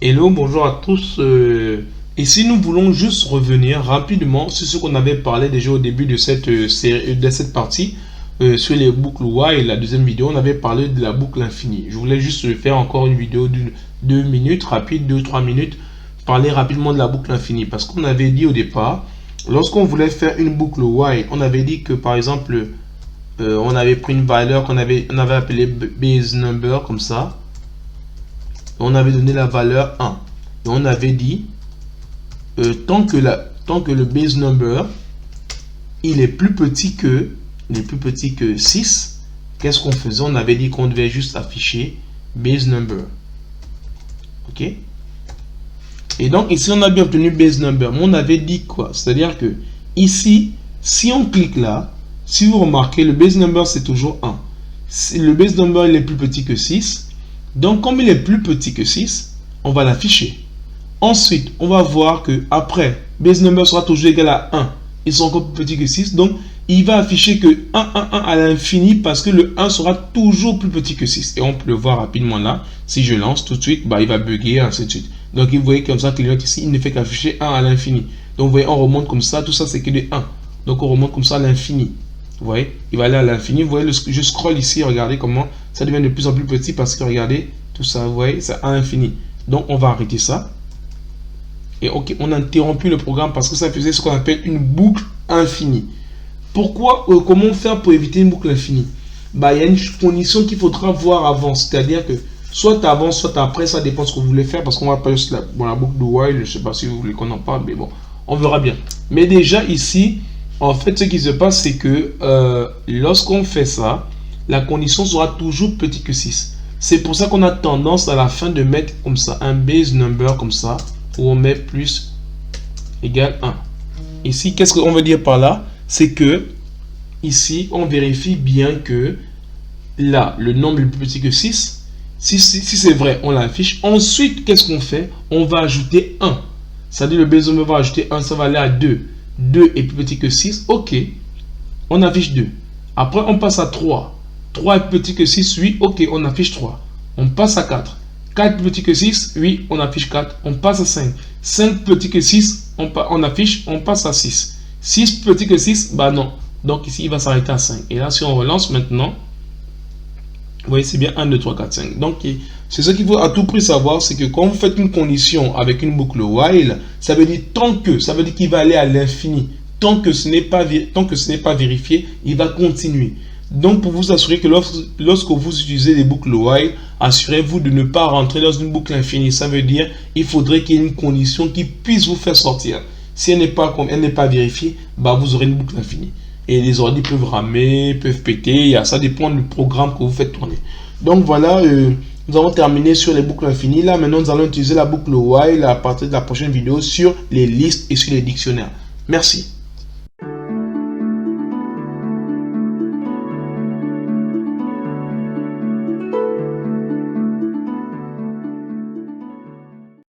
Hello, bonjour à tous. Ici, nous voulons juste revenir rapidement sur ce qu'on avait parlé déjà au début de cette partie sur les boucles while. La deuxième vidéo, on avait parlé de la boucle infinie. Je voulais juste faire encore une vidéo d'une 2 minutes, rapide, 2-3 minutes, parler rapidement de la boucle infinie. Parce qu'on avait dit au départ, lorsqu'on voulait faire une boucle while, on avait dit que par exemple, on avait pris une valeur on avait appelée base number comme ça. On avait donné la valeur 1 et on avait dit tant que le base number il est plus petit que 6, qu'est-ce qu'on faisait? On avait dit qu'on devait juste afficher base number. Ok, et donc ici on a bien obtenu base number, mais on avait dit quoi? C'est-à-dire que ici, si on clique là, si vous remarquez, le base number c'est toujours 1. Si le base number il est plus petit que 6, donc comme il est plus petit que 6, on va l'afficher. Ensuite, on va voir que après, base number sera toujours égal à 1. Ils sont encore plus petits que 6, donc il va afficher que 1, 1, 1 à l'infini parce que le 1 sera toujours plus petit que 6. Et on peut le voir rapidement là. Si je lance tout de suite, bah, il va bugger, ainsi de suite. Donc vous voyez comme ça qu'il note ici, il ne fait qu'afficher 1 à l'infini. Donc vous voyez, on remonte comme ça, tout ça c'est que de 1. Donc on remonte comme ça à l'infini. Vous voyez, il va aller à l'infini. Vous voyez, je scroll ici, regardez comment ça devient de plus en plus petit parce que regardez, tout ça, vous voyez, c'est à l'infini. Donc on va arrêter ça. Et ok, on a interrompu le programme parce que ça faisait ce qu'on appelle une boucle infinie. Pourquoi, comment faire pour éviter une boucle infinie? Bah, il y a une condition qu'il faudra voir avant, c'est-à-dire que soit avant, soit après, ça dépend de ce que vous voulez faire parce qu'on va pas juste la boucle de while, je sais pas si vous voulez qu'on en parle, mais bon, on verra bien. Mais déjà ici, en fait, ce qui se passe, c'est que lorsqu'on fait ça, la condition sera toujours petit que 6. C'est pour ça qu'on a tendance à la fin de mettre comme ça un base number comme ça, où on met plus égale 1. Ici, qu'est-ce qu'on veut dire par là? C'est que ici, on vérifie bien que là, le nombre est plus petit que 6. Si c'est vrai, on l'affiche. Ensuite, qu'est-ce qu'on fait? On va ajouter 1. C'est-à-dire le base number va ajouter 1, ça va aller à 2. 2 est plus petit que 6. Ok, on affiche 2. Après, on passe à 3. 3 est plus petit que 6. Oui, ok, on affiche 3. On passe à 4. 4 plus petit que 6, oui, on affiche 4. On passe à 5. 5 plus petit que 6, on affiche, on passe à 6. 6 plus petit que 6, bah non. Donc ici, il va s'arrêter à 5. Et là, si on relance maintenant, vous voyez, c'est bien 1, 2, 3, 4, 5. Donc, c'est ce qu'il faut à tout prix savoir, c'est que quand vous faites une condition avec une boucle while, ça veut dire tant que, ça veut dire qu'il va aller à l'infini. Tant que ce n'est pas vérifié, il va continuer. Donc, pour vous assurer que lorsque vous utilisez les boucles while, assurez-vous de ne pas rentrer dans une boucle infinie. Ça veut dire il faudrait qu'il y ait une condition qui puisse vous faire sortir. Si elle n'est pas vérifiée, bah, vous aurez une boucle infinie. Et les ordi peuvent ramer, peuvent péter. Ça dépend du programme que vous faites tourner. Donc, voilà, nous avons terminé sur les boucles infinies. Là, maintenant, nous allons utiliser la boucle while à partir de la prochaine vidéo sur les listes et sur les dictionnaires. Merci.